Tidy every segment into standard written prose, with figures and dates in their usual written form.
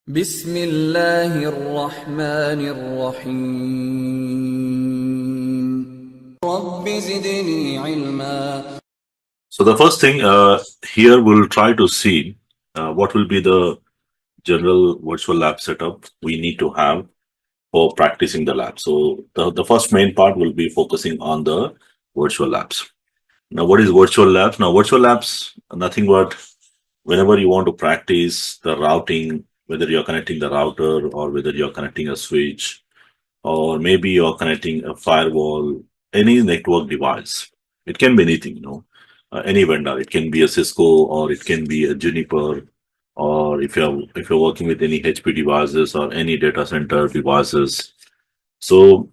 بسم الله الرحمن الرحيم رب زدني علما. So the first thing here we'll try to see what will be the general virtual lab setup we need to have for practicing the lab. So the first main part will be focusing on the virtual labs. Now, what is virtual labs? Now, virtual labs are nothing but whenever you want to practice the routing, whether you're connecting the router or whether you're connecting a switch, or maybe you're connecting a firewall, any network device. It can be anything, any vendor. It can be a Cisco or it can be a Juniper, or if you're working with any HP devices or any data center devices. So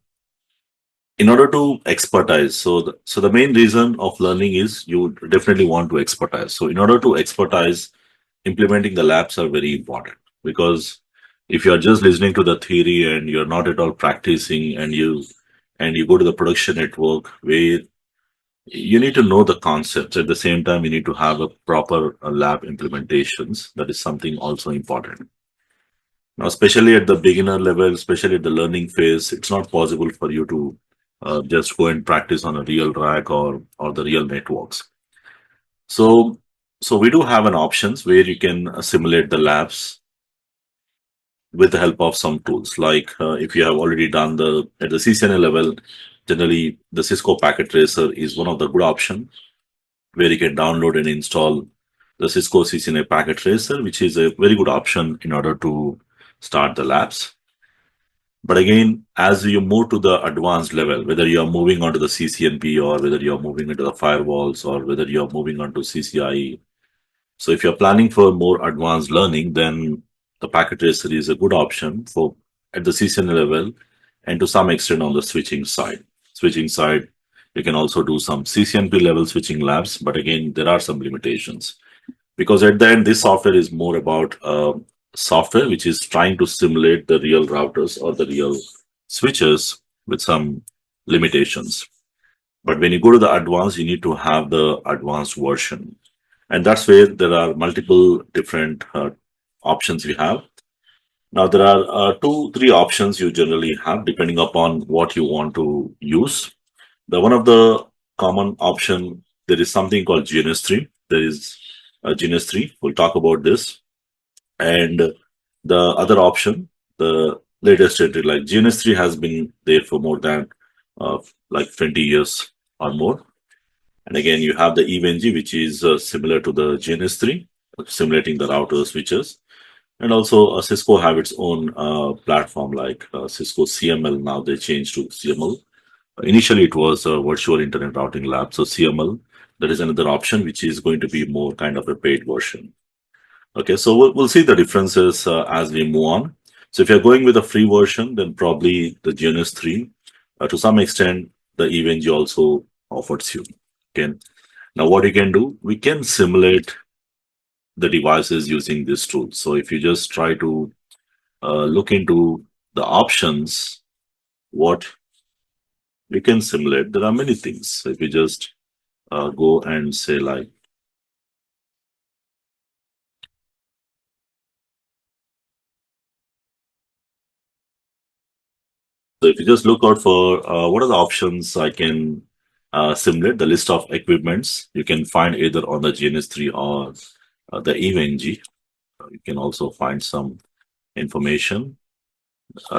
in order to expertise, so the main reason of learning is you definitely want to expertise. So in order to expertise, implementing the labs are very important, because if you are just listening to the theory and you're not at all practicing, and you go to the production network where you need to know the concepts, at the same time you need to have a proper lab implementations. That is something also important. Now, especially at the beginner level, especially at the learning phase, it's not possible for you to just go and practice on a real rack or the real networks. So so we do have an options where you can simulate the labs with the help of some tools. Like if you have already done the at the CCNA level, generally the Cisco Packet Tracer is one of the good option where you can download and install the Cisco CCNA Packet Tracer, which is a very good option in order to start the labs. But again, as you move to the advanced level, whether you are moving on to the CCNP or whether you are moving into the firewalls or whether you are moving on to CCIE, so if you're planning for more advanced learning, then the packet tracer is a good option for at the CCNA level and to some extent on the switching side. Switching side, you can also do some CCNP level switching labs, but again, there are some limitations, because at the end, this software is more about software which is trying to simulate the real routers or the real switches with some limitations. But when you go to the advanced, you need to have the advanced version, and that's where there are multiple different options we have. Now there are two three options you generally have depending upon what you want to use. The one of the common option, there is something called GNS3. There is GNS3, we'll talk about this. And the other option, the latest entry, like GNS3 has been there for more than like 20 years or more. And again, you have the EVNG, which is similar to the GNS3, simulating the router switches. And also, Cisco have its own platform like Cisco CML. Now they changed to CML. Initially, it was a virtual internet routing lab. So CML, that is another option, which is going to be more kind of a paid version. Okay, so we'll see the differences as we move on. So if you're going with a free version, then probably the GNS3, to some extent, the EVNG also offers you. Okay. Now, what you can do, we can simulate the devices using this tool. So if you just try to look into the options, what we can simulate, there are many things. So if you just go and say like, so if you just look out for what are the options I can simulate, the list of equipments you can find either on the GNS3 or the EVNG. You can also find some information.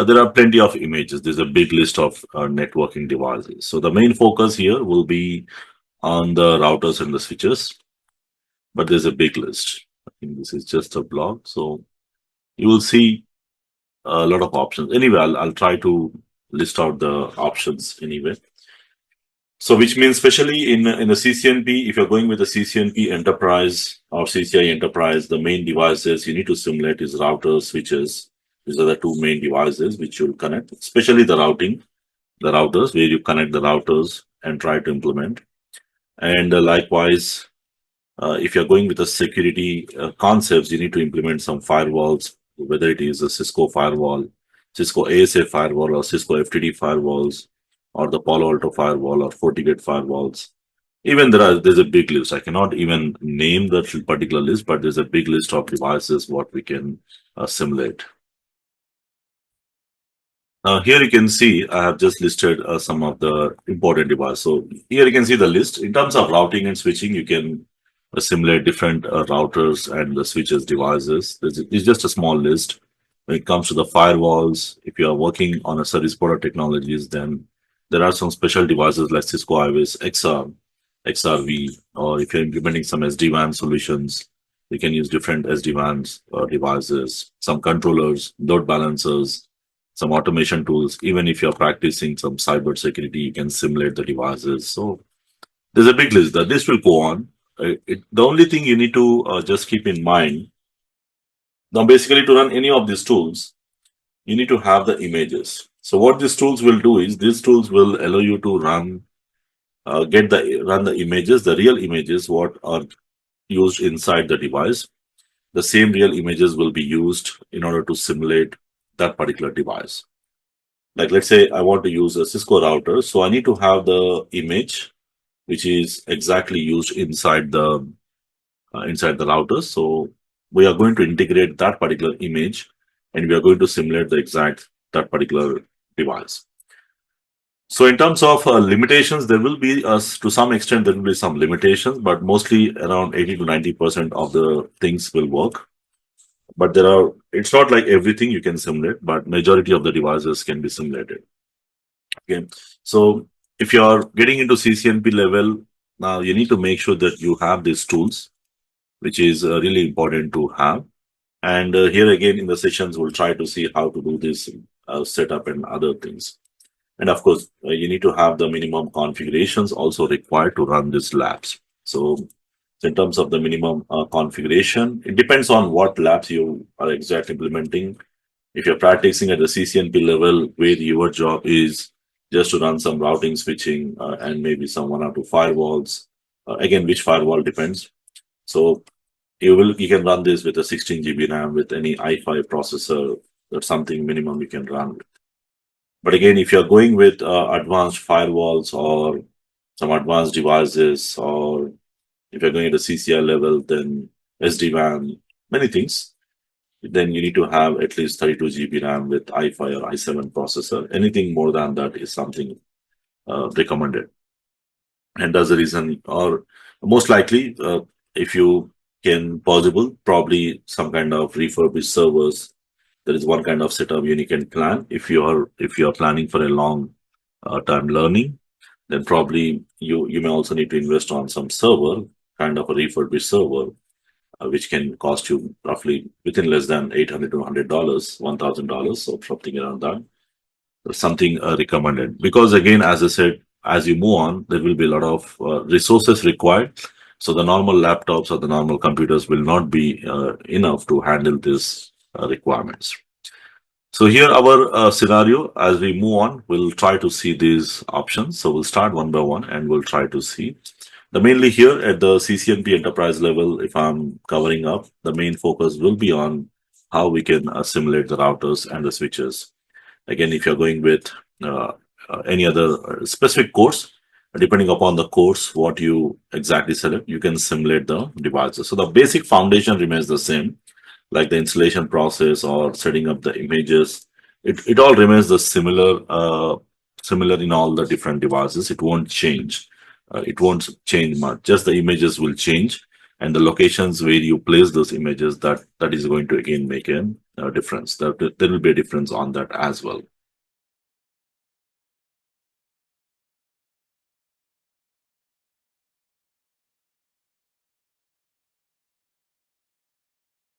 There are plenty of images. There's a big list of networking devices. So the main focus here will be on the routers and the switches, but there's a big list. I think this is just a blog. So you will see a lot of options. Anyway, I'll try to list out the options anyway. So which means especially in the CCNP, if you're going with the CCNP Enterprise or CCIE Enterprise, the main devices you need to simulate is routers, switches. These are the two main devices which you'll connect, especially the routing, the routers, where you connect the routers and try to implement. And likewise, if you're going with the security concepts, you need to implement some firewalls, whether it is a Cisco firewall, Cisco ASA firewall, or Cisco FTD firewalls, or the Palo Alto firewall or FortiGate firewalls. Even there's a big list. I cannot even name that particular list, but there's a big list of devices what we can simulate. Now here you can see I have just listed some of the important devices. So here you can see the list. In terms of routing and switching, you can simulate different routers and the switches devices. It's just a small list. When it comes to the firewalls, if you are working on a service product technologies, then there are some special devices like Cisco IWIS, XRV, or if you're implementing some SD-WAN solutions, you can use different SD-WANs devices, some controllers, load balancers, some automation tools. Even if you're practicing some cyber security, you can simulate the devices. So there's a big list. The list will go on. The only thing you need to just keep in mind now, basically, to run any of these tools, you need to have the images. So what these tools will do is these tools will allow you to run the images, the real images, what are used inside the device. The same real images will be used in order to simulate that particular device. Like let's say I want to use a Cisco router, so I need to have the image which is exactly used inside the router. So we are going to integrate that particular image and we are going to simulate the exact that particular device. So in terms of limitations, there will be to some extent there will be some limitations, but mostly around 80 to 90% of the things will work. But it's not like everything you can simulate, but majority of the devices can be simulated. Okay. So if you are getting into CCNP level, now you need to make sure that you have these tools, which is really important to have. And here again in the sessions, we'll try to see how to do this setup and other things. And of course, you need to have the minimum configurations also required to run these labs. So in terms of the minimum configuration, it depends on what labs you are exactly implementing. If you're practicing at the CCNP level, where your job is just to run some routing, switching, and maybe some one or two firewalls. Again, which firewall depends. So you can run this with a 16 GB RAM with any i5 processor. That's something minimum you can run with. But again, if you're going with advanced firewalls or some advanced devices, or if you're going at the CCI level, then SD-WAN, many things, then you need to have at least 32 GB RAM with i5 or i7 processor. Anything more than that is something recommended. And that's the reason, or most likely, if you can possible, probably some kind of refurbished servers. There is one kind of setup you can plan if you are planning for a long time learning. Then probably you may also need to invest on some server, kind of a refurbished server, which can cost you roughly within less than $800 to $100, $1,000, so something around that. Something recommended, because again, as I said, as you move on, there will be a lot of resources required. So the normal laptops or the normal computers will not be enough to handle these requirements. So here our scenario, as we move on, we'll try to see these options. So we'll start one by one and we'll try to see. The mainly here at the CCNP enterprise level, if I'm covering up, the main focus will be on how we can simulate the routers and the switches. Again, if you're going with any other specific course, depending upon the course, what you exactly select, you can simulate the devices. So the basic foundation remains the same, like the installation process or setting up the images. It all remains the similar in all the different devices. It won't change. It won't change much. Just the images will change, and the locations where you place those images, that is going to again make a difference. There will be a difference on that as well.